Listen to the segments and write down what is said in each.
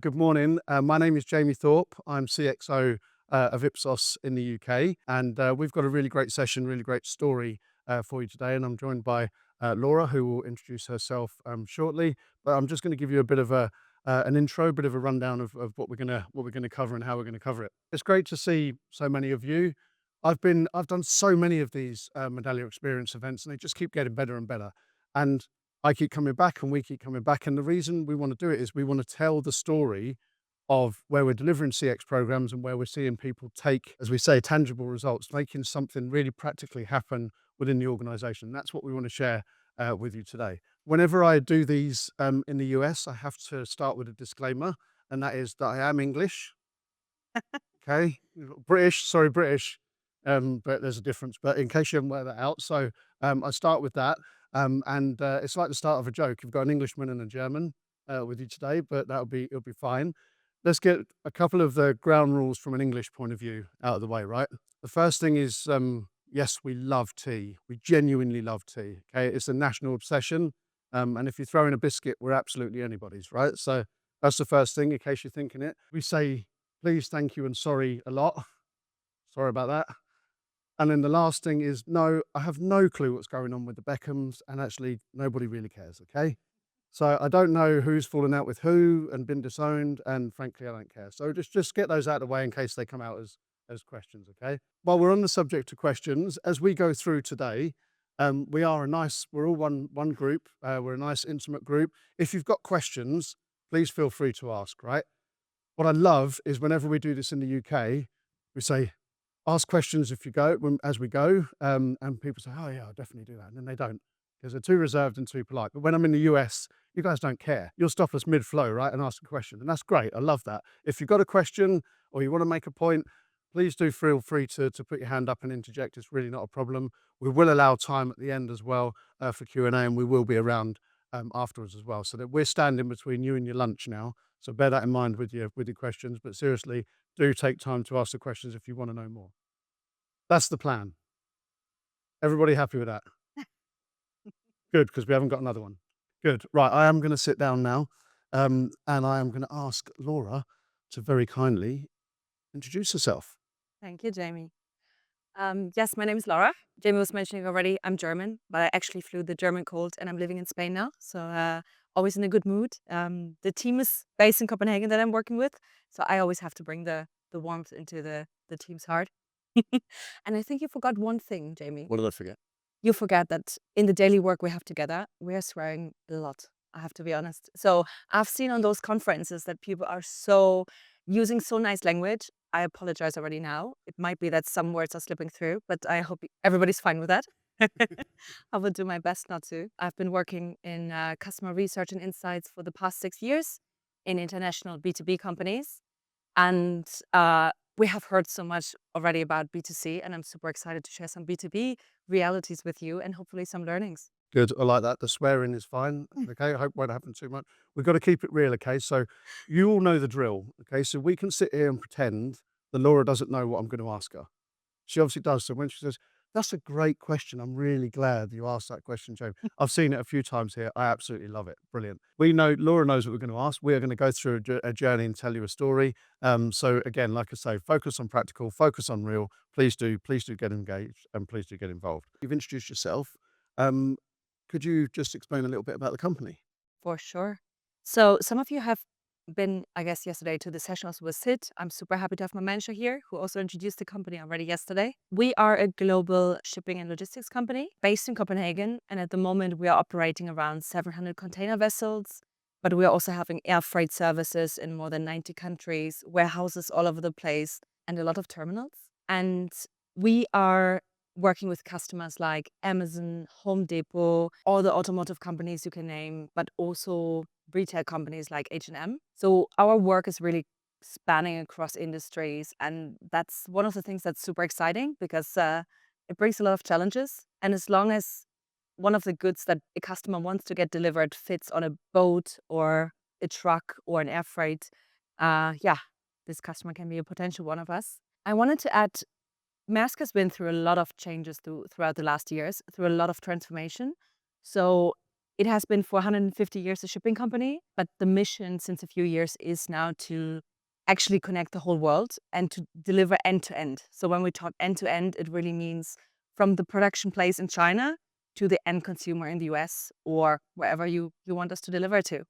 Good morning. My name is Jamie Thorpe. I'm CXO of Ipsos in the UK, and we've got a really great session, really great story for you today. And I'm joined by Laura, who will introduce herself shortly. But I'm just going to give you a bit of an intro, a bit of a rundown of what we're gonna cover and how we're going to cover it. It's great to see so many of you. I've done so many of these Medallia experience events, and they just keep getting better and better. And I keep coming back and we keep coming back. And the reason we want to do it is we want to tell the story of where we're delivering CX programs and where we're seeing people take, as we say, tangible results, making something really practically happen within the organization. That's what we want to share with you today. Whenever I do these in the US, I have to start with a disclaimer, and that is that I am English. Okay. British, sorry, British. But there's a difference. But in case you haven't worked that out, so I start with that. It's like the start of a joke. You've got an Englishman and a German with you today, but it'll be fine. Let's get a couple of the ground rules from an English point of view out of the way, right? The first thing is, yes, we love tea. We genuinely love tea. Okay, it's a national obsession. And if you throw in a biscuit, we're absolutely anybody's, right? So that's the first thing, in case you're thinking it. We say please, thank you, and sorry a lot. Sorry about that. And then the last thing is, no, I have no clue what's going on with the Beckhams, and actually nobody really cares, okay? So I don't know who's fallen out with who and been disowned, and frankly, I don't care. So just get those out of the way in case they come out as questions, okay? While we're on the subject of questions, as we go through today, we're all one group. We're a nice, intimate group. If you've got questions, please feel free to ask, right? What I love is whenever we do this in the UK, we say, ask questions as we go, and people say, oh yeah, I'll definitely do that. And then they don't, because they're too reserved and too polite. But when I'm in the US, you guys don't care. You'll stop us mid-flow, right, and ask a question. And that's great. I love that. If you've got a question or you want to make a point, please do feel free to put your hand up and interject. It's really not a problem. We will allow time at the end as well for Q&A, and we will be around afterwards as well. So that we're standing between you and your lunch now. So bear that in mind with your questions. But seriously, do take time to ask the questions if you want to know more. That's the plan. Everybody happy with that? Good, because we haven't got another one. Good. Right, I am going to sit down now, and I am going to ask Laura to very kindly introduce herself. Thank you, Jamie. Yes, my name is Laura. Jamie was mentioning already, I'm German, but I actually flew the German cold and I'm living in Spain now. So always in a good mood. The team is based in Copenhagen that I'm working with. So I always have to bring the warmth into the team's heart. And I think you forgot one thing, Jamie. What did I forget? You forget that in the daily work we have together, we are swearing a lot. I have to be honest. So I've seen on those conferences that people are using so nice language. I apologize already now. It might be that some words are slipping through, but I hope everybody's fine with that. I will do my best not to. I've been working in customer research and insights for the past 6 years in international B2B companies. And we have heard so much already about B2C, and I'm super excited to share some B2B realities with you and hopefully some learnings. Good. I like that. The swearing is fine. Okay. I hope it won't happen too much. We've got to keep it real. Okay. So you all know the drill. Okay. So we can sit here and pretend that Laura doesn't know what I'm going to ask her. She obviously does. So when she says, that's a great question, I'm really glad you asked that question, Joe. I've seen it a few times here. I absolutely love it. Brilliant. We know Laura knows what we're going to ask. We are going to go through a journey and tell you a story. So again, like I say, focus on practical, focus on real. Please do get engaged and please do get involved. You've introduced yourself. Could you just explain a little bit about the company? For sure. So some of you have been, I guess, yesterday to the sessions with Sid. I'm super happy to have my manager here, who also introduced the company already yesterday. We are a global shipping and logistics company based in Copenhagen. And at the moment, we are operating around 700 container vessels. But we are also having air freight services in more than 90 countries, warehouses all over the place, and a lot of terminals. And we are working with customers like Amazon, Home Depot, all the automotive companies you can name, but also retail companies like H&M. So our work is really spanning across industries, and that's one of the things that's super exciting because it brings a lot of challenges. And as long as one of the goods that a customer wants to get delivered fits on a boat or a truck or an air freight, this customer can be a potential one of us. I wanted to add, Maersk has been through a lot of changes throughout the last years, through a lot of transformation. So It has been for 150 years a shipping company, but the mission since a few years is now to actually connect the whole world and to deliver end to end. So when we talk end to end, it really means from the production place in China to the end consumer in the US or wherever you want us to deliver to.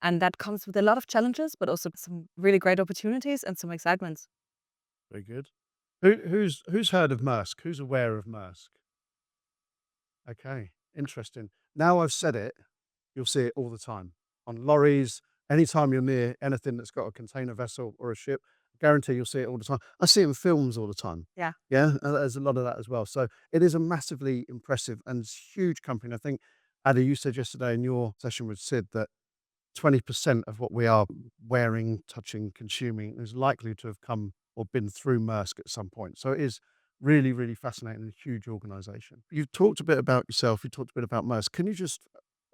And that comes with a lot of challenges, but also some really great opportunities and some excitements. Very good. Who's heard of Maersk? Who's aware of Maersk? Okay, interesting. Now I've said it, you'll see it all the time on lorries. Anytime you're near anything that's got a container vessel or a ship, guarantee you'll see it all the time. I see it in films all the time. Yeah. Yeah, there's a lot of that as well. So it is a massively impressive and huge company. I think, Ada, you said yesterday in your session with Sid that 20% of what we are wearing, touching, consuming is likely to have come or been through Maersk at some point. So it is really, really fascinating and a huge organization. You've talked a bit about yourself, you talked a bit about Maersk. Can you just,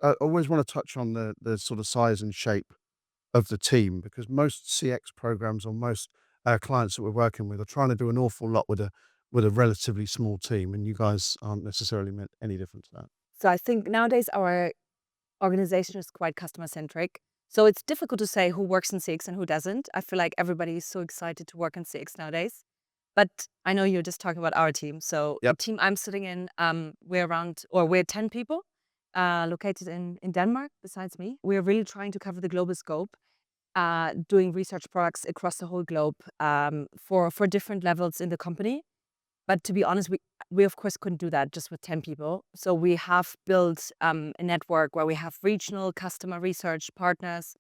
I always want to touch on the sort of size and shape of the team, because most CX programs or most clients that we're working with are trying to do an awful lot with a relatively small team, and you guys aren't necessarily meant any different to that. So I think nowadays our organization is quite customer centric. So it's difficult to say who works in CX and who doesn't. I feel like everybody is so excited to work in CX nowadays. But I know you're just talking about our team. So the Yep. team I'm sitting in, we're 10 people located in Denmark besides me. We're really trying to cover the global scope, doing research products across the whole globe for different levels in the company. But to be honest, we of course couldn't do that just with 10 people. So we have built a network where we have regional customer research partners,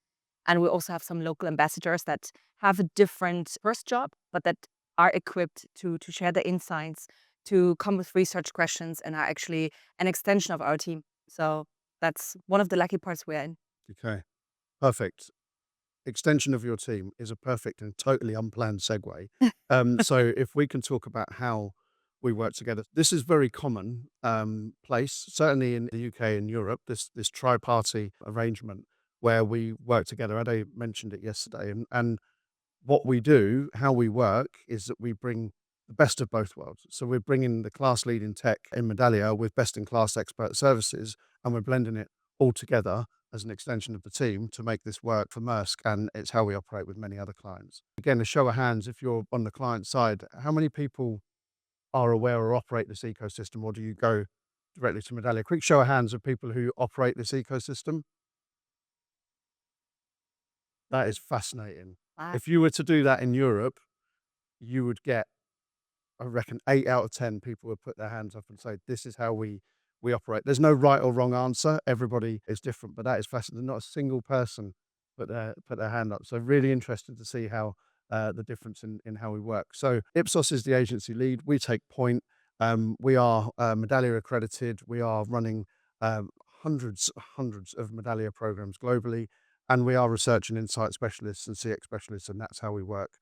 and we also have some local ambassadors that have a different first job, but that are equipped to share the insights, to come with research questions, and are actually an extension of our team. So that's one of the lucky parts we're in. Okay. Perfect. Extension of your team is a perfect and totally unplanned segue. So if we can talk about how we work together, this is very common place, certainly in the UK and Europe. This tri-party arrangement where we work together. Ade mentioned it yesterday, and what we do, how we work, is that we bring the best of both worlds. So we're bringing the class leading tech in Medallia with best in class expert services, and we're blending it all together as an extension of the team to make this work for Maersk. And it's how we operate with many other clients. Again, a show of hands, if you're on the client side, how many people are aware or operate this ecosystem, or do you go directly to Medallia? Quick show of hands of people who operate this ecosystem. That is fascinating. Wow. If you were to do that in Europe, you would get, I reckon, 8 out of 10 people would put their hands up and say, "This is how we operate." There's no right or wrong answer. Everybody is different, but that is fascinating. Not a single person put their hand up. So really interesting to see how the difference in how we work. So Ipsos is the agency lead. We take point. We are Medallia accredited. We are running hundreds of Medallia programs globally, and we are research and insight specialists and CX specialists, and that's how we work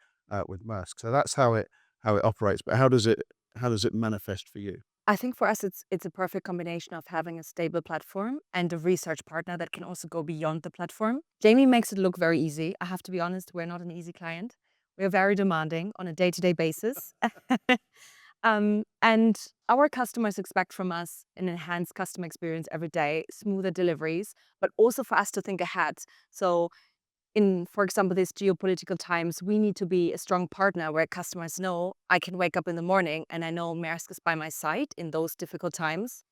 with Maersk. So that's how it operates. But how does it manifest for you? I think for us, it's a perfect combination of having a stable platform and a research partner that can also go beyond the platform. Jamie makes it look very easy. I have to be honest, we're not an easy client. We're very demanding on a day-to-day basis. And our customers expect from us an enhanced customer experience every day, smoother deliveries, but also for us to think ahead. So in, for example, these geopolitical times, we need to be a strong partner where customers know I can wake up in the morning and I know Maersk is by my side in those difficult times.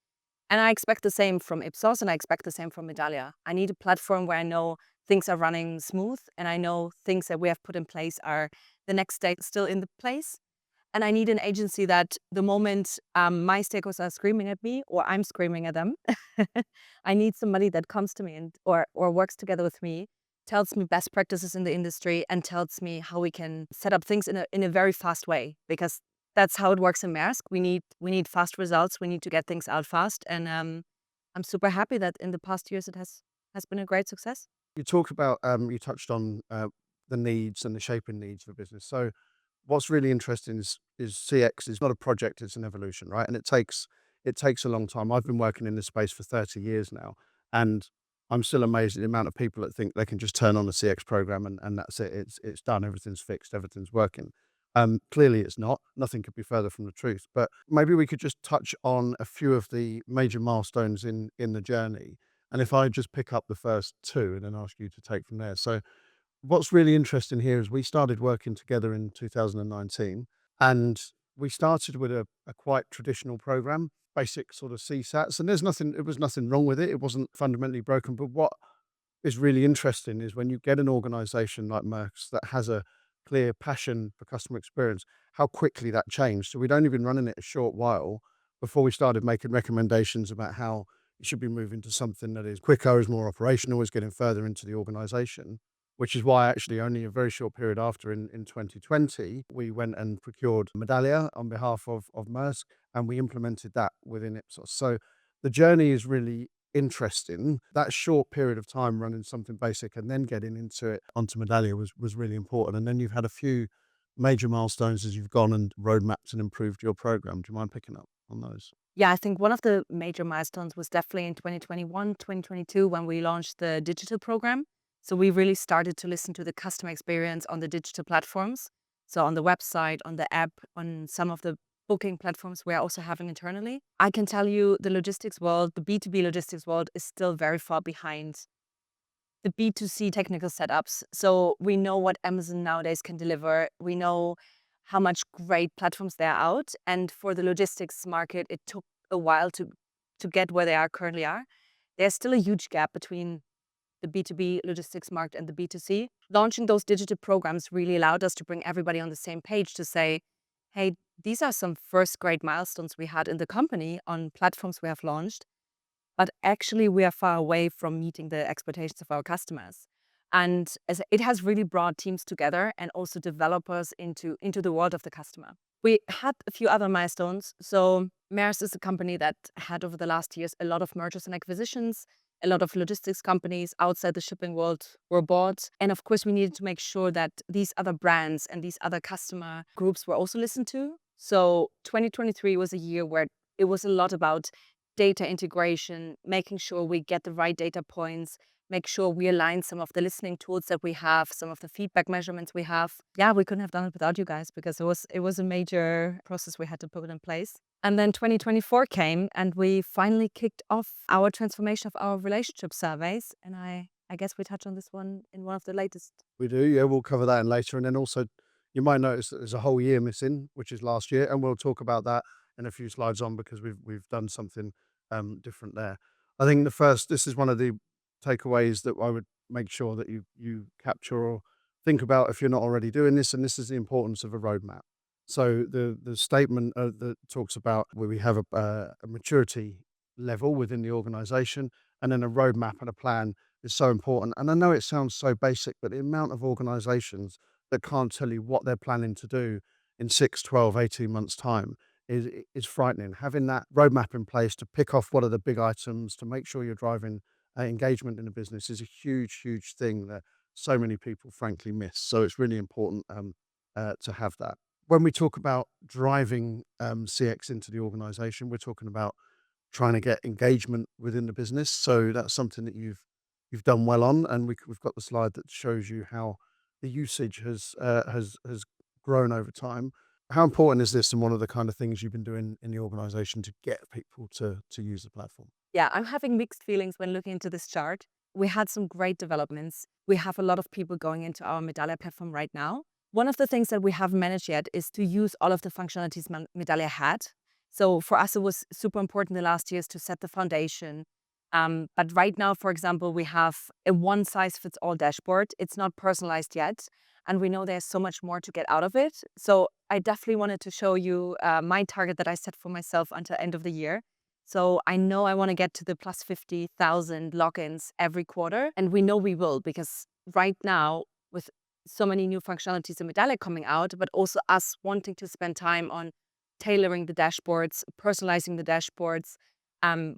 And I expect the same from Ipsos and I expect the same from Medallia. I need a platform where I know things are running smooth and I know things that we have put in place are the next day still in the place. And I need an agency that the moment my stakeholders are screaming at me or I'm screaming at them, I need somebody that comes to me and or works together with me, tells me best practices in the industry and tells me how we can set up things in a very fast way, because that's how it works in Maersk. We need fast results. We need to get things out fast. And I'm super happy that in the past years it has been a great success. You talk about, you touched on the needs and the shaping needs of a business. So what's really interesting is CX is not a project, it's an evolution, right? And it takes a long time. I've been working in this space for 30 years now, and I'm still amazed at the amount of people that think they can just turn on a CX program and that's it. It's done. Everything's fixed. Everything's working. Clearly, it's not. Nothing could be further from the truth. But maybe we could just touch on a few of the major milestones in the journey. And if I just pick up the first two and then ask you to take from there. So what's really interesting here is we started working together in 2019, and we started with a quite traditional program, basic sort of CSATs, and it was nothing wrong with it. It wasn't fundamentally broken. But what is really interesting is when you get an organization like Maersk that has a clear passion for customer experience, how quickly that changed. So we'd only been running it a short while before we started making recommendations about how it should be moving to something that is quicker, is more operational, is getting further into the organization. Which is why actually only a very short period after in 2020, we went and procured Medallia on behalf of Maersk, and we implemented that within Ipsos. So the journey is really interesting. That short period of time running something basic and then getting into it onto Medallia was really important. And then you've had a few major milestones as you've gone and roadmapped and improved your program. Do you mind picking up on those? Yeah, I think one of the major milestones was definitely in 2021, 2022 when we launched the digital program. So we really started to listen to the customer experience on the digital platforms. So on the website, on the app, on some of the booking platforms we're also having internally. I can tell you the logistics world, the B2B logistics world is still very far behind the B2C technical setups. So we know what Amazon nowadays can deliver. We know how much great platforms there are out. And for the logistics market, it took a while to get where they are currently are. There's still a huge gap between the B2B logistics market and the B2C. Launching those digital programs really allowed us to bring everybody on the same page to say, hey, these are some first great milestones we had in the company on platforms we have launched, but actually we are far away from meeting the expectations of our customers. And as it has really brought teams together and also developers into the world of the customer. We had a few other milestones. So Maersk is a company that had over the last years a lot of mergers and acquisitions. A lot of logistics companies outside the shipping world were bought. And of course, we needed to make sure that these other brands and these other customer groups were also listened to. So 2023 was a year where it was a lot about data integration, making sure we get the right data points, make sure we align some of the listening tools that we have, some of the feedback measurements we have. Yeah, we couldn't have done it without you guys because it was a major process we had to put in place. And then 2024 came and we finally kicked off our transformation of our relationship surveys. And I guess we touch on this one in one of the latest. We do, yeah. We'll cover that in later, and then also you might notice that there's a whole year missing, which is last year, and we'll talk about that in a few slides on because we've done something different there. I think this is one of the takeaways that I would make sure that you capture or think about if you're not already doing this, and this is the importance of a roadmap. So the statement that talks about where we have a maturity level within the organization, and then a roadmap and a plan is so important. And I know it sounds so basic, but the amount of organizations that can't tell you what they're planning to do in 6, 12, 18 months' time is frightening. Having that roadmap in place to pick off what are the big items, to make sure you're driving engagement in the business is a huge, huge thing that so many people frankly miss. So it's really important to have that. When we talk about driving CX into the organization, we're talking about trying to get engagement within the business. So that's something that you've done well on, and we've got the slide that shows you how the usage has grown over time. How important is this, and one of the kind of things you've been doing in the organization to get people to use the platform? Yeah, I'm having mixed feelings when looking into this chart. We had some great developments. We have a lot of people going into our Medallia platform right now. One of the things that we haven't managed yet is to use all of the functionalities Medallia had. So for us, it was super important the last years to set the foundation. But right now, for example, we have a one-size-fits-all dashboard. It's not personalized yet, and we know there's so much more to get out of it. So I definitely wanted to show you my target that I set for myself until end of the year. So I know I want to get to the plus 50,000 logins every quarter. And we know we will, because right now, with so many new functionalities in Medallia coming out, but also us wanting to spend time on tailoring the dashboards, personalizing the dashboards,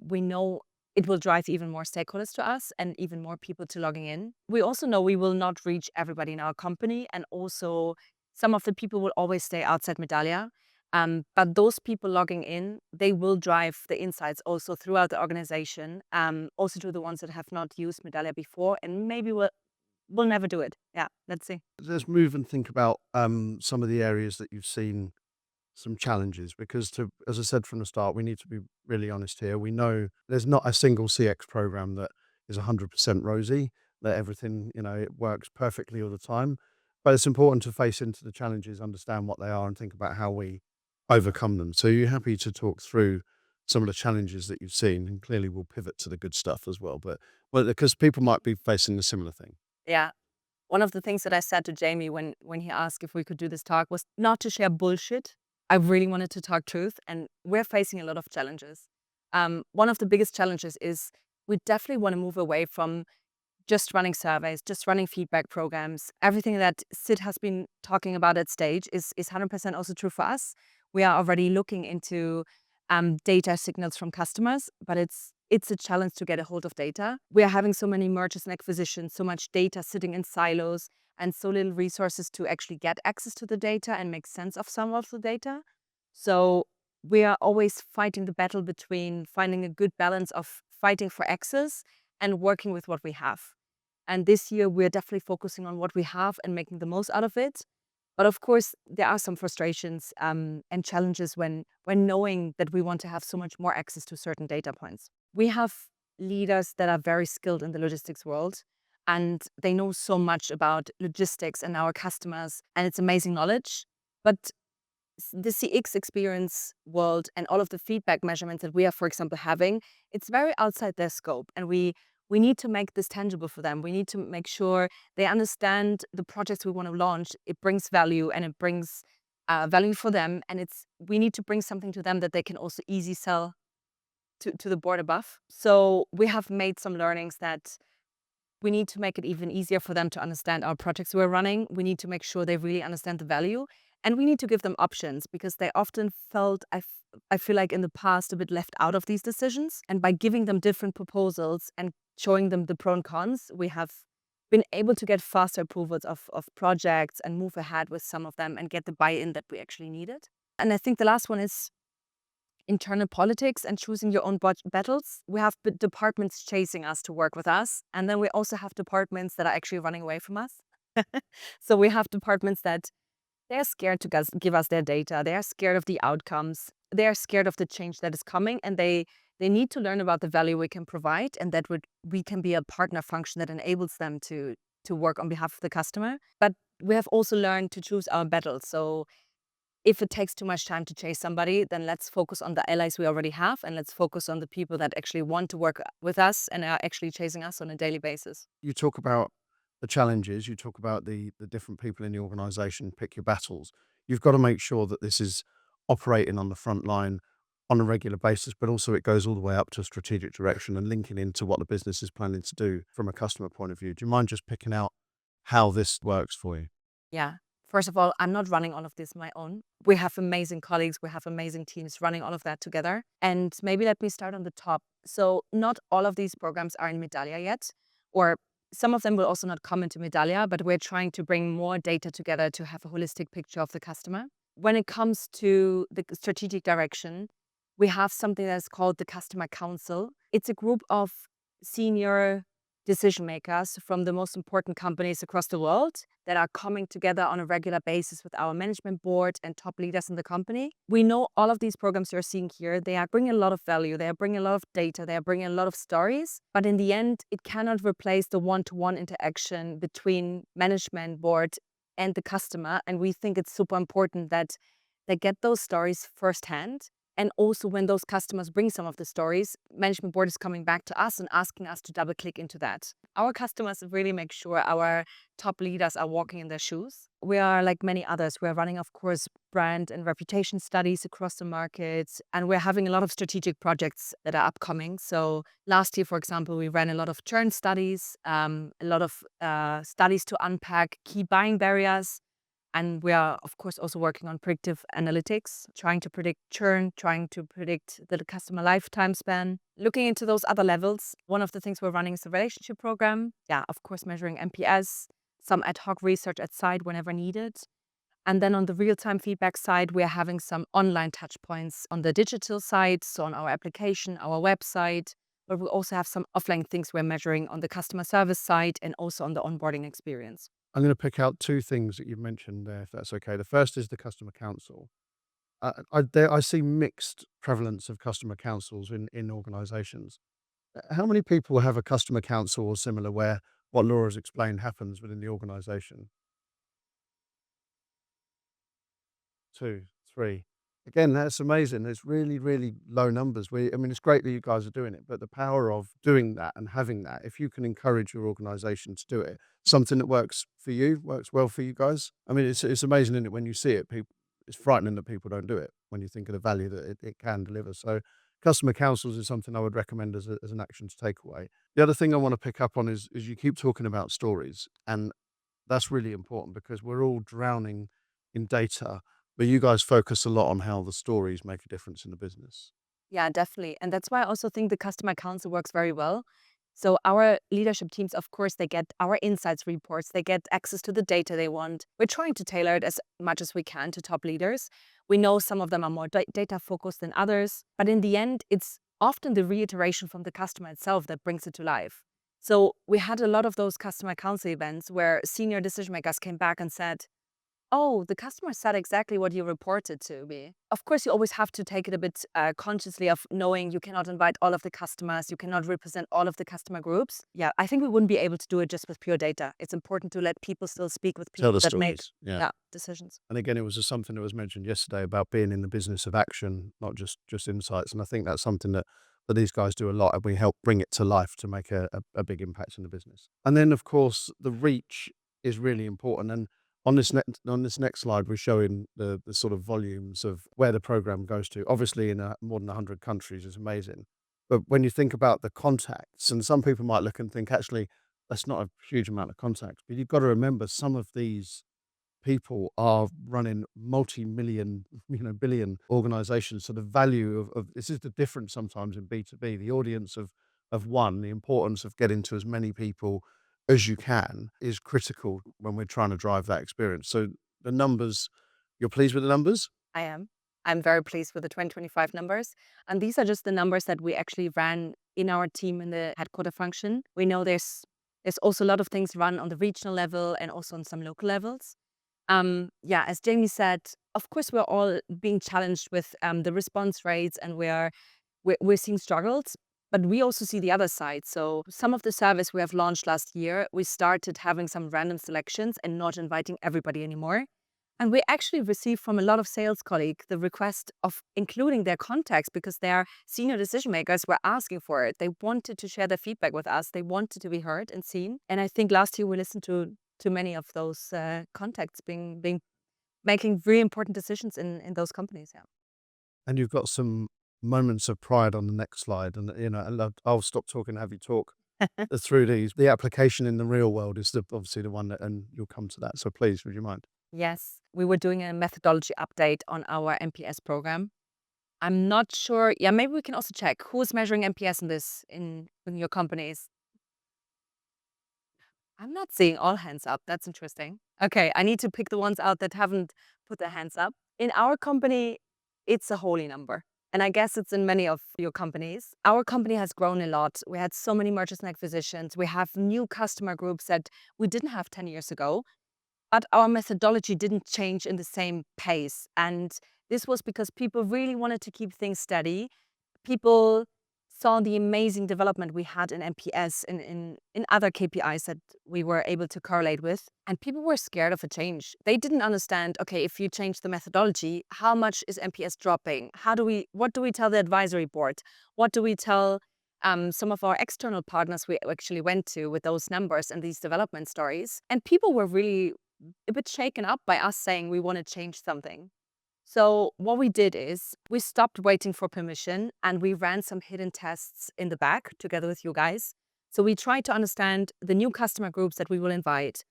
we know it will drive even more stakeholders to us and even more people to logging in. We also know we will not reach everybody in our company. And also some of the people will always stay outside Medallia. But those people logging in, they will drive the insights also throughout the organization, also to the ones that have not used Medallia before, and maybe we'll never do it. Yeah, let's see. Let's move and think about some of the areas that you've seen some challenges, because as I said from the start, we need to be really honest here. We know there's not a single CX program that is 100% rosy, that everything, it works perfectly all the time. But it's important to face into the challenges, understand what they are, and think about how we overcome them. So you're happy to talk through some of the challenges that you've seen, and clearly we'll pivot to the good stuff as well. But well, because people might be facing a similar thing. Yeah. One of the things that I said to Jamie when he asked if we could do this talk was not to share bullshit. I really wanted to talk truth, and we're facing a lot of challenges. One of the biggest challenges is we definitely want to move away from just running surveys, just running feedback programs. Everything that Sid has been talking about at stage is 100% also true for us. We are already looking into data signals from customers, but it's a challenge to get a hold of data. We are having so many mergers and acquisitions, so much data sitting in silos, and so little resources to actually get access to the data and make sense of some of the data. So we are always fighting the battle between finding a good balance of fighting for access and working with what we have. And this year, we're definitely focusing on what we have and making the most out of it. But of course, there are some frustrations and challenges when knowing that we want to have so much more access to certain data points. We have leaders that are very skilled in the logistics world, and they know so much about logistics and our customers, and it's amazing knowledge. But the CX experience world and all of the feedback measurements that we are, for example, having, it's very outside their scope. And we need to make this tangible for them. We need to make sure they understand the projects we want to launch. It brings value and it brings value for them. And we need to bring something to them that they can also easy sell to the board above. So we have made some learnings that we need to make it even easier for them to understand our projects we're running. We need to make sure they really understand the value. And we need to give them options because they often felt, I feel like in the past, a bit left out of these decisions. And by giving them different proposals and showing them the pro and cons, we have been able to get faster approvals of projects and move ahead with some of them and get the buy-in that we actually needed. And I think the last one is internal politics and choosing your own battles. We have departments chasing us to work with us. And then we also have departments that are actually running away from us. So we have departments that they're scared to give us their data. They are scared of the outcomes. They are scared of the change that is coming. And they need to learn about the value we can provide and that we can be a partner function that enables them to work on behalf of the customer. But we have also learned to choose our battles. So if it takes too much time to chase somebody, then let's focus on the allies we already have and let's focus on the people that actually want to work with us and are actually chasing us on a daily basis. You talk about the challenges, you talk about the different people in the organization, pick your battles. You've got to make sure that this is operating on the front line on a regular basis, but also it goes all the way up to strategic direction and linking into what the business is planning to do from a customer point of view. Do you mind just picking out how this works for you? Yeah. First of all, I'm not running all of this my own. We have amazing colleagues, we have amazing teams running all of that together. And maybe let me start on the top. So not all of these programs are in Medallia yet, or some of them will also not come into Medallia, but we're trying to bring more data together to have a holistic picture of the customer. When it comes to the strategic direction, we have something that's called the Customer Council. It's a group of senior decision makers from the most important companies across the world that are coming together on a regular basis with our management board and top leaders in the company. We know all of these programs you're seeing here, they are bringing a lot of value, they are bringing a lot of data, they are bringing a lot of stories, but in the end, it cannot replace the one-to-one interaction between management board and the customer. And we think it's super important that they get those stories firsthand. And also when those customers bring some of the stories, management board is coming back to us and asking us to double click into that. Our customers really make sure our top leaders are walking in their shoes. We are like many others. We're running, of course, brand and reputation studies across the markets, and we're having a lot of strategic projects that are upcoming. So last year, for example, we ran a lot of churn studies, a lot of studies to unpack key buying barriers. And we are, of course, also working on predictive analytics, trying to predict churn, trying to predict the customer lifetime span. Looking into those other levels, one of the things we're running is the relationship program. Yeah, of course, measuring NPS, some ad hoc research at site whenever needed. And then on the real-time feedback side, we are having some online touch points on the digital side, so on our application, our website, but we also have some offline things we're measuring on the customer service side and also on the onboarding experience. I'm going to pick out two things that you've mentioned there, if that's okay. The first is the customer council. I see mixed prevalence of customer councils in organizations. How many people have a customer council or similar where what Laura's explained happens within the organization? 2, 3. Again, that's amazing. It's really, really low numbers. I mean, it's great that you guys are doing it, but the power of doing that and having that, if you can encourage your organization to do it, something that works for you, works well for you guys. I mean, it's amazing, isn't it, when you see it, people, it's frightening that people don't do it when you think of the value that it can deliver. So customer councils is something I would recommend as an action to take away. The other thing I want to pick up on is you keep talking about stories, and that's really important because we're all drowning in data, but you guys focus a lot on how the stories make a difference in the business. Yeah, definitely. And that's why I also think the customer council works very well. So our leadership teams, of course, they get our insights reports, they get access to the data they want. We're trying to tailor it as much as we can to top leaders. We know some of them are more data focused than others, but in the end, it's often the reiteration from the customer itself that brings it to life. So we had a lot of those customer council events where senior decision makers came back and said, "Oh, the customer said exactly what you reported to me." Of course, you always have to take it a bit consciously of knowing you cannot invite all of the customers, you cannot represent all of the customer groups. Yeah, I think we wouldn't be able to do it just with pure data. It's important to let people still speak with Tell people the that make, stories. Yeah. yeah, decisions. And again, it was just something that was mentioned yesterday about being in the business of action, not just insights. And I think that's something that these guys do a lot, and we help bring it to life to make a big impact in the business. And then, of course, the reach is really important. And on this next slide, we're showing the sort of volumes of where the program goes to. Obviously, in more than 100 countries is amazing. But when you think about the contacts, and some people might look and think, actually, that's not a huge amount of contacts. But you've got to remember some of these people are running multi-million, billion organizations. So the value of this is the difference sometimes in B2B, the audience of one, the importance of getting to as many people as you can is critical when we're trying to drive that experience. So the numbers, you're pleased with the numbers? I am. I'm very pleased with the 2025 numbers. And these are just the numbers that we actually ran in our team in the headquarter function. We know there's also a lot of things run on the regional level and also on some local levels. Yeah, as Jamie said, of course, we're all being challenged with the response rates, and we're seeing struggles, but we also see the other side. So some of the service we have launched last year, we started having some random selections and not inviting everybody anymore. And we actually received from a lot of sales colleagues the request of including their contacts because their senior decision makers were asking for it. They wanted to share their feedback with us. They wanted to be heard and seen. And I think last year we listened to many of those contacts being making really important decisions in those companies. Yeah. And you've got some moments of pride on the next slide. And, I'll stop talking and have you talk through these. The application in the real world is obviously the one that, and you'll come to that. So please, would you mind? Yes, we were doing a methodology update on our MPS program. I'm not sure. Yeah, maybe we can also check who's measuring MPS in this in your companies. I'm not seeing all hands up. That's interesting. Okay, I need to pick the ones out that haven't put their hands up. In our company, it's a holy number. And I guess it's in many of your companies. Our company has grown a lot. We had so many mergers and acquisitions. We have new customer groups that we didn't have 10 years ago. But our methodology didn't change in the same pace. And this was because people really wanted to keep things steady. People saw the amazing development we had in MPS and in other KPIs that we were able to correlate with. And people were scared of a change. They didn't understand, okay, if you change the methodology, how much is MPS dropping? What do we tell the advisory board? What do we tell some of our external partners we actually went to with those numbers and these development stories? And people were really a bit shaken up by us saying we want to change something. So what we did is we stopped waiting for permission and we ran some hidden tests in the back together with you guys. So we tried to understand the new customer groups that we will invite.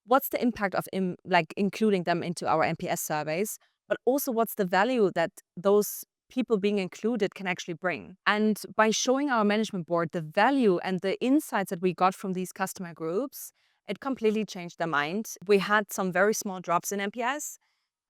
What's the impact of including them into our NPS surveys, but also what's the value that those people being included can actually bring. And by showing our management board the value and the insights that we got from these customer groups, it completely changed their mind. We had some very small drops in NPS.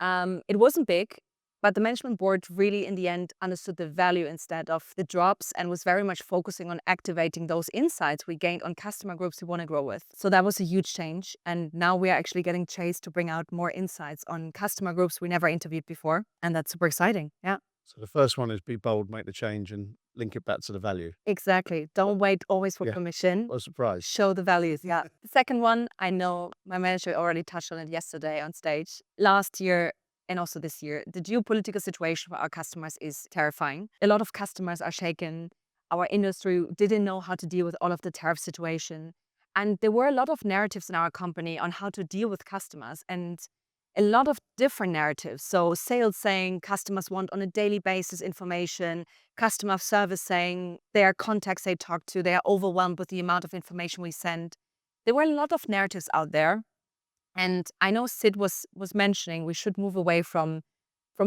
It wasn't big, but the management board really, in the end, understood the value instead of the drops and was very much focusing on activating those insights we gained on customer groups we want to grow with. So that was a huge change. And now we are actually getting chased to bring out more insights on customer groups we never interviewed before. And that's super exciting. Yeah. So the first one is be bold, make the change, and link it back to the value. Exactly. Don't wait always for Yeah, permission. what a surprise. Show the values. Yeah. The second one, I know my manager already touched on it yesterday on stage. Last year and also this year, the geopolitical situation for our customers is terrifying. A lot of customers are shaken. Our industry didn't know how to deal with all of the tariff situation. And there were a lot of narratives in our company on how to deal with customers and a lot of different narratives. So sales saying customers want on a daily basis information, customer service saying their contacts they talk to, they are overwhelmed with the amount of information we send. There were a lot of narratives out there. And I know Sid was mentioning we should move away from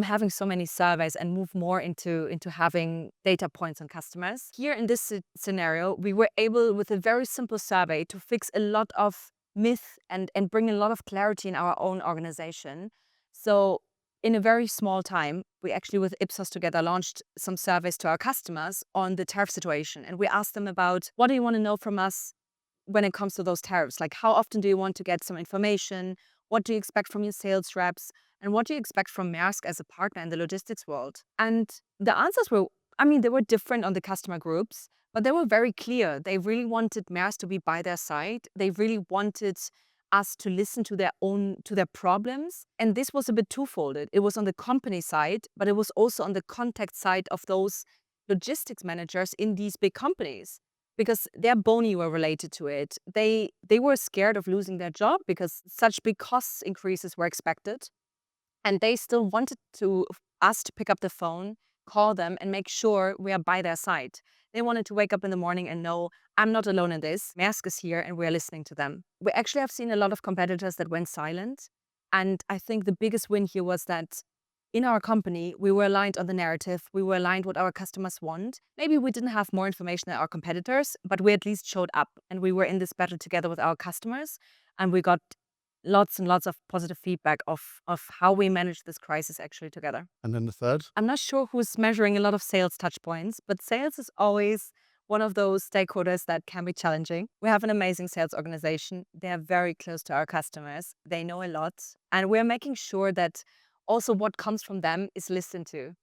having so many surveys and move more into having data points on customers. Here in this scenario, we were able with a very simple survey to fix a lot of myth and bring a lot of clarity in our own organization. So in a very small time, we actually with Ipsos together launched some surveys to our customers on the tariff situation. And we asked them about what do you want to know from us when it comes to those tariffs? Like, how often do you want to get some information? What do you expect from your sales reps? And what do you expect from Maersk as a partner in the logistics world? And the answers were, I mean, they were different on the customer groups, but they were very clear. They really wanted Maersk to be by their side. They really wanted us to listen to their problems. And this was a bit twofolded. It was on the company side, but it was also on the contact side of those logistics managers in these big companies because their boni were related to it. They were scared of losing their job because such big cost increases were expected. And they still wanted us to pick up the phone, call them, and make sure we are by their side. They wanted to wake up in the morning and know, I'm not alone in this. Maersk is here and we're listening to them. We actually have seen a lot of competitors that went silent. And I think the biggest win here was that in our company, we were aligned on the narrative. We were aligned what our customers want. Maybe we didn't have more information than our competitors, but we at least showed up and we were in this battle together with our customers. And we got lots and lots of positive feedback of how we manage this crisis actually together. And then the third? I'm not sure who's measuring a lot of sales touch points, but sales is always one of those stakeholders that can be challenging. We have an amazing sales organization. They are very close to our customers. They know a lot. And we're making sure that also what comes from them is listened to.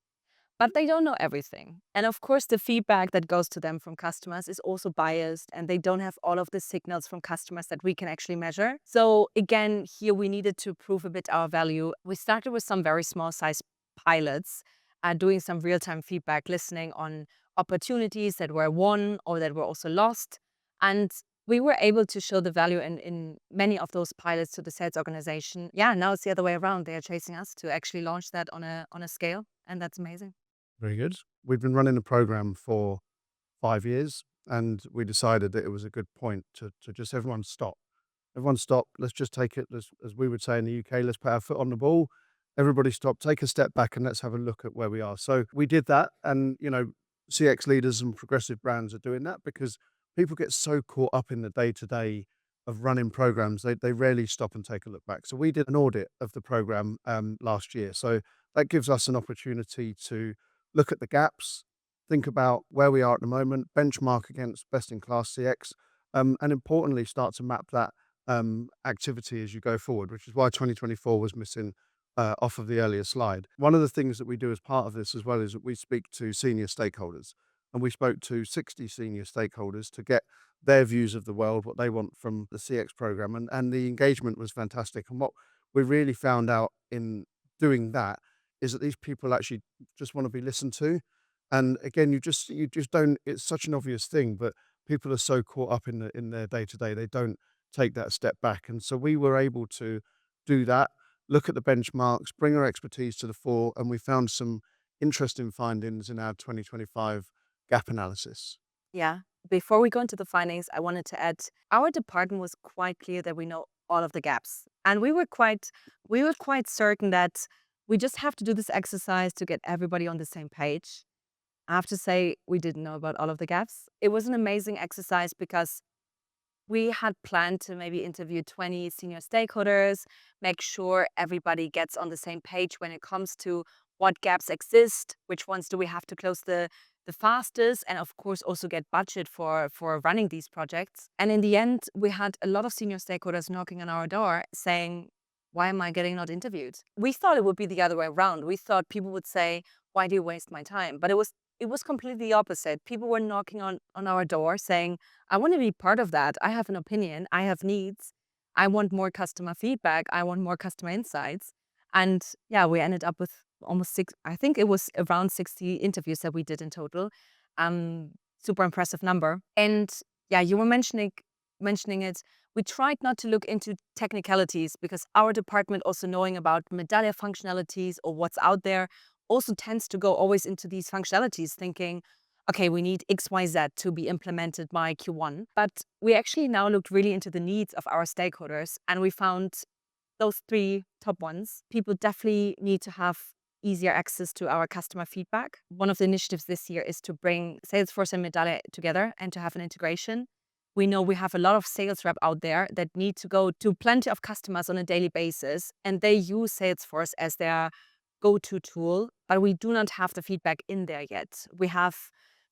But they don't know everything. And of course, the feedback that goes to them from customers is also biased, and they don't have all of the signals from customers that we can actually measure. So again, here we needed to prove a bit our value. We started with some very small size pilots, doing some real-time feedback, listening on opportunities that were won or that were also lost. And we were able to show the value in many of those pilots to the sales organization. Yeah, now it's the other way around. They are chasing us to actually launch that on a scale, and that's amazing. Very good. We've been running the program for 5 years, and we decided that it was a good point to just everyone stop. Everyone stop. Let's just take it, as we would say in the UK, let's put our foot on the ball. Everybody stop, take a step back, and let's have a look at where we are. So we did that, and CX leaders and progressive brands are doing that because people get so caught up in the day-to-day of running programs, they rarely stop and take a look back. So we did an audit of the program last year. So that gives us an opportunity to look at the gaps, think about where we are at the moment, benchmark against best-in-class CX, and importantly, start to map that activity as you go forward, which is why 2024 was missing off of the earlier slide. One of the things that we do as part of this as well is that we speak to senior stakeholders, and we spoke to 60 senior stakeholders to get their views of the world, what they want from the CX program, and the engagement was fantastic. And what we really found out in doing that is that these people actually just want to be listened to. And again, you just don't. It's such an obvious thing, but people are so caught up in their day to day, they don't take that step back. And so we were able to do that, look at the benchmarks, bring our expertise to the fore, and we found some interesting findings in our 2025 gap analysis. Yeah. Before we go into the findings, I wanted to add our department was quite clear that we know all of the gaps. And we were quite certain that we just have to do this exercise to get everybody on the same page. I have to say we didn't know about all of the gaps. It was an amazing exercise because we had planned to maybe interview 20 senior stakeholders, make sure everybody gets on the same page when it comes to what gaps exist, which ones do we have to close the fastest, and of course also get budget for running these projects. And in the end, we had a lot of senior stakeholders knocking on our door saying, why am I getting not interviewed? We thought it would be the other way around. We thought people would say, why do you waste my time? But it was it was completely the opposite. People were knocking on our door saying, I want to be part of that. I have an opinion. I have needs. I want more customer feedback. I want more customer insights. And yeah, we ended up with almost I think it was around 60 interviews that we did in total. Super impressive number. And yeah, you were mentioning it. We tried not to look into technicalities because our department, also knowing about Medallia functionalities or what's out there, also tends to go always into these functionalities thinking, okay, we need XYZ to be implemented by Q1. But we actually now looked really into the needs of our stakeholders, and we found those three top ones. People definitely need to have easier access to our customer feedback. One of the initiatives this year is to bring Salesforce and Medallia together and to have an integration. We know we have a lot of sales rep out there that need to go to plenty of customers on a daily basis, and they use Salesforce as their go-to tool, but we do not have the feedback in there yet. We have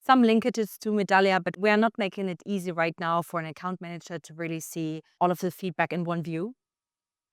some linkages to Medallia, but we are not making it easy right now for an account manager to really see all of the feedback in one view.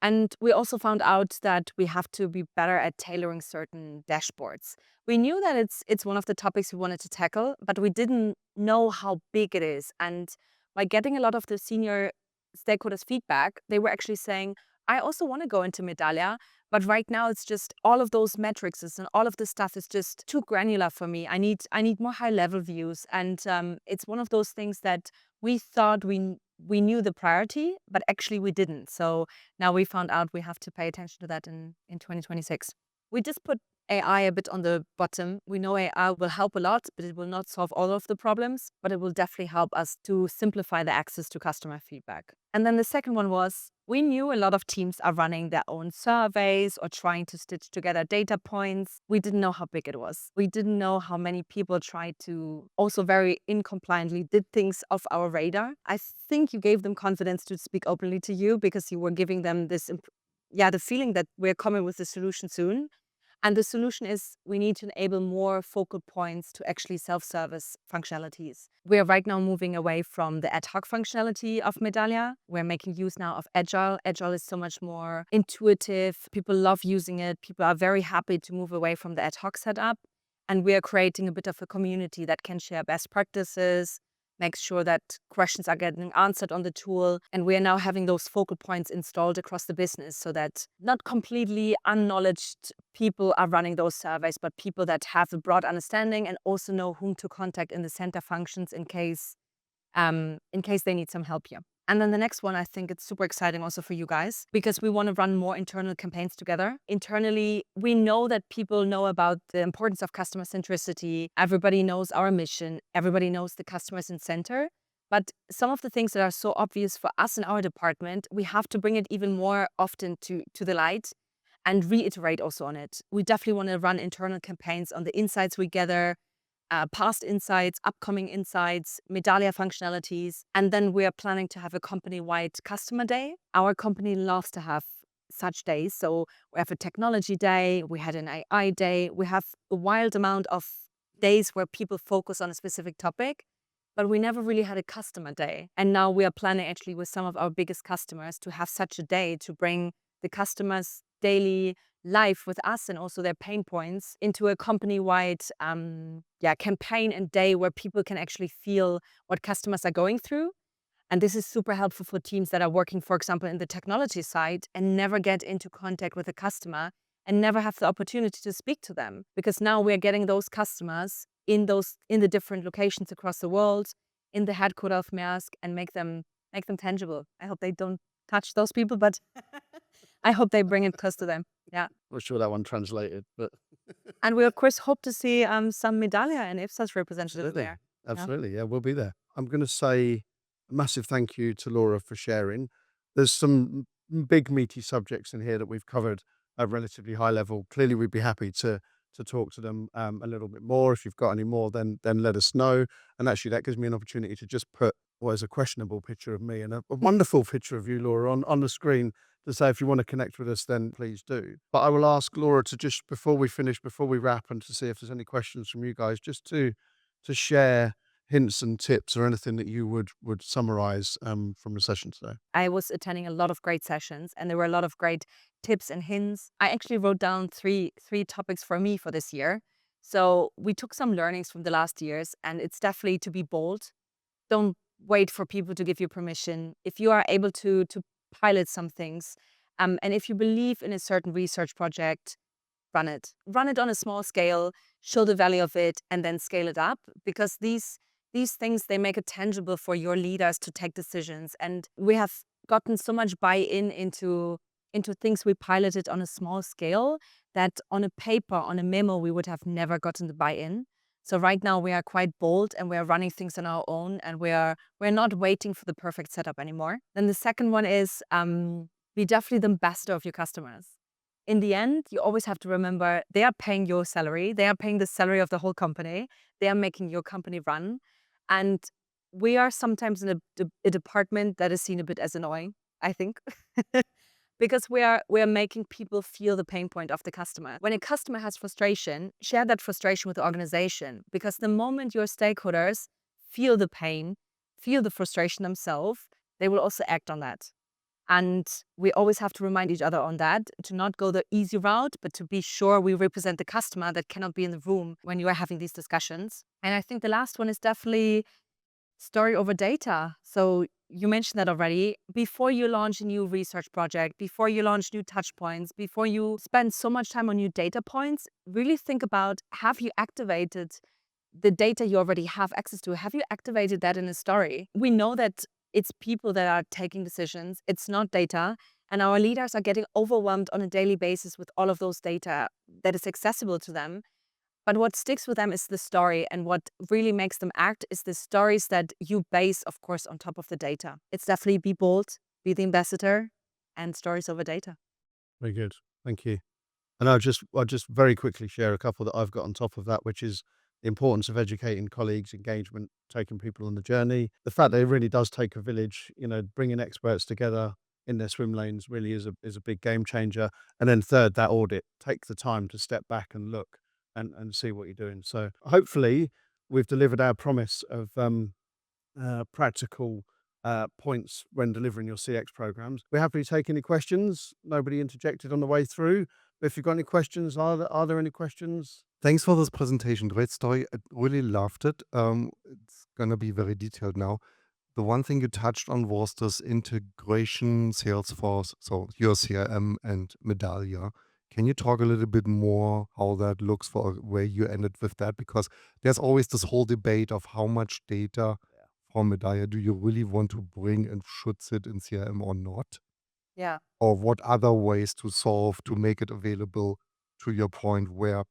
And we also found out that we have to be better at tailoring certain dashboards. We knew that it's one of the topics we wanted to tackle, but we didn't know how big it is. And by getting a lot of the senior stakeholders' feedback, they were actually saying, I also want to go into Medallia, but right now it's just all of those metrics and all of the stuff is just too granular for me. I need more high level views, and it's one of those things that we thought we knew the priority, but actually we didn't. So now we found out we have to pay attention to that in 2026. We just put AI a bit on the bottom. We know AI will help a lot, but it will not solve all of the problems, but it will definitely help us to simplify the access to customer feedback. And then the second one was, we knew a lot of teams are running their own surveys or trying to stitch together data points. We didn't know how big it was. We didn't know how many people tried to also very incompliantly did things off our radar. I think you gave them confidence to speak openly to you because you were giving them this, the feeling that we're coming with a solution soon. And the solution is we need to enable more focal points to actually self-service functionalities. We are right now moving away from the ad hoc functionality of Medallia. We're making use now of Agile. Agile is so much more intuitive. People love using it. People are very happy to move away from the ad hoc setup. And we are creating a bit of a community that can share best practices, make sure that questions are getting answered on the tool. And we are now having those focal points installed across the business so that not completely unknowledged people are running those surveys, but people that have a broad understanding and also know whom to contact in the center functions in case they need some help here. And then the next one, I think it's super exciting also for you guys because we want to run more internal campaigns together. Internally, we know that people know about the importance of customer centricity. Everybody knows our mission. Everybody knows the customers in center. But some of the things that are so obvious for us in our department, we have to bring it even more often to the light and reiterate also on it. We definitely want to run internal campaigns on the insights we gather, past insights, upcoming insights, Medallia functionalities. And then we are planning to have a company-wide customer day. Our company loves to have such days. So we have a technology day, we had an AI day, we have a wild amount of days where people focus on a specific topic, but we never really had a customer day. And now we are planning actually with some of our biggest customers to have such a day to bring the customers' daily life with us and also their pain points into a company-wide campaign and day where people can actually feel what customers are going through. And this is super helpful for teams that are working, for example, in the technology side and never get into contact with a customer and never have the opportunity to speak to them. Because now we're getting those customers in the different locations across the world, in the headquarters of Maersk, and make them tangible. I hope they don't touch those people, but I hope they bring it close to them. Yeah. Not sure that one translated, but And we, of course, hope to see some Medallia and Ipsos representatives absolutely. there. Absolutely. Yeah, we'll be there. I'm going to say a massive thank you to Laura for sharing. There's some big meaty subjects in here that we've covered at relatively high level. Clearly, we'd be happy to talk to them a little bit more. If you've got any more, then let us know. And actually, that gives me an opportunity to just put what is a questionable picture of me and a wonderful picture of you, Laura, on the screen to say if you want to connect with us, then please do. But I will ask Laura to just, before we wrap, and to see if there's any questions from you guys, just to share hints and tips or anything that you would summarize from the session today. I was attending a lot of great sessions and there were a lot of great tips and hints. I actually wrote down three topics for me for this year. So we took some learnings from the last years, and it's definitely to be bold. Don't wait for people to give you permission. If you are able to pilot some things, and if you believe in a certain research project, run it. Run it on a small scale, show the value of it, and then scale it up, because these things, they make it tangible for your leaders to take decisions. And we have gotten so much buy-in into things we piloted on a small scale that on a paper, on a memo, we would have never gotten the buy-in. So right now we are quite bold, and we are running things on our own, and we're not waiting for the perfect setup anymore. Then the second one is be definitely the ambassador of your customers. In the end, you always have to remember they are paying your salary, they are paying the salary of the whole company, they are making your company run. And we are sometimes in a department that is seen a bit as annoying, I think. Because we are making people feel the pain point of the customer. When a customer has frustration, share that frustration with the organization, because the moment your stakeholders feel the pain, feel the frustration themselves, they will also act on that. And we always have to remind each other on that, to not go the easy route, but to be sure we represent the customer that cannot be in the room when you are having these discussions. And I think the last one is definitely story over data. So you mentioned that already. Before you launch a new research project, before you launch new touch points, before you spend so much time on new data points, really think about, have you activated the data you already have access to? Have you activated that in a story? We know that it's people that are taking decisions, it's not data. And our leaders are getting overwhelmed on a daily basis with all of those data that is accessible to them. But what sticks with them is the story, and what really makes them act is the stories that you base, of course, on top of the data. It's definitely be bold, be the ambassador, and stories over data. Very good. Thank you. And I'll just very quickly share a couple that I've got on top of that, which is the importance of educating colleagues, engagement, taking people on the journey. The fact that it really does take a village, bringing experts together in their swim lanes really is a big game changer. And then third, that audit, take the time to step back and look and see what you're doing. So hopefully we've delivered our promise of practical points when delivering your CX programs. We're happy to take any questions. Nobody interjected on the way through. But if you've got any questions, are there any questions? Thanks for this presentation. Great story. I really loved it. It's gonna be very detailed now. The one thing you touched on was this integration Salesforce, so your CRM and Medallia. Can you talk a little bit more how that looks for where you ended with that? Because there's always this whole debate of how much data from Medallia do you really want to bring and should sit in CRM or not? Yeah. Or what other ways to solve to make it available to your point where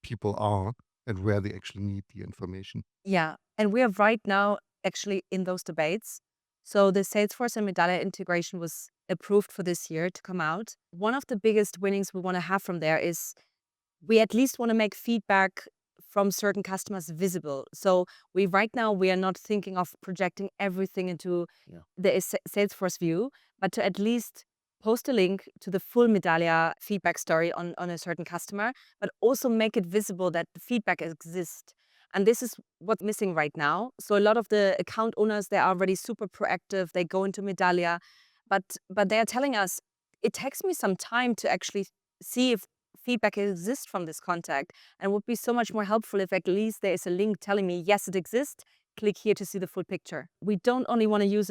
people are and where they actually need the information. Yeah. And we are right now actually in those debates. So the Salesforce and Medallia integration was approved for this year to come out. One of the biggest winnings we want to have from there is we at least want to make feedback from certain customers visible. So right now we are not thinking of projecting everything into the Salesforce view, but to at least post a link to the full Medallia feedback story on a certain customer, but also make it visible that the feedback exists. And this is what's missing right now. So a lot of the account owners, they're already super proactive. They go into Medallia, but they are telling us it takes me some time to actually see if feedback exists from this contact, and would be so much more helpful if at least there is a link telling me, yes, it exists. Click here to see the full picture. We don't only want to use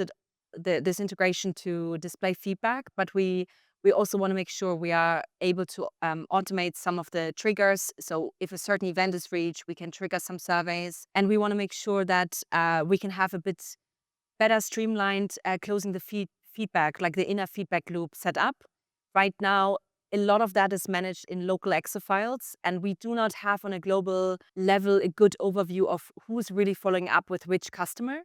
this integration to display feedback, but we also want to make sure we are able to automate some of the triggers. So if a certain event is reached, we can trigger some surveys, and we want to make sure that we can have a bit better streamlined closing the feedback, like the inner feedback loop set up. Right now, a lot of that is managed in local Excel files, and we do not have on a global level a good overview of who's really following up with which customer.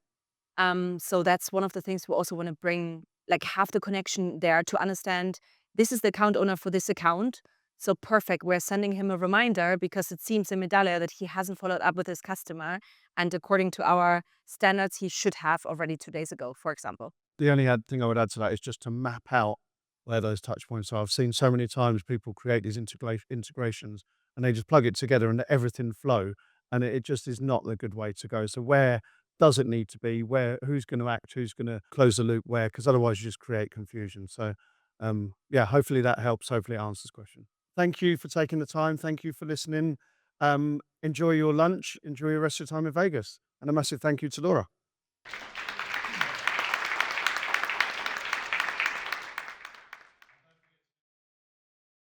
So that's one of the things we also want to bring, like have the connection there to understand this is the account owner for this account. So perfect, we're sending him a reminder because it seems in Medallia that he hasn't followed up with his customer. And according to our standards, he should have already 2 days ago, for example. The only thing I would add to that is just to map out where those touch points are. I've seen so many times people create these integrations and they just plug it together and let everything flow. And it just is not the good way to go. So where does it need to be? Who's going to act? Who's going to close the loop where? Because otherwise you just create confusion. So yeah, hopefully that helps. Hopefully it answers the question. Thank you for taking the time. Thank you for listening. Enjoy your lunch. Enjoy the rest of your time in Vegas. And a massive thank you to Laura.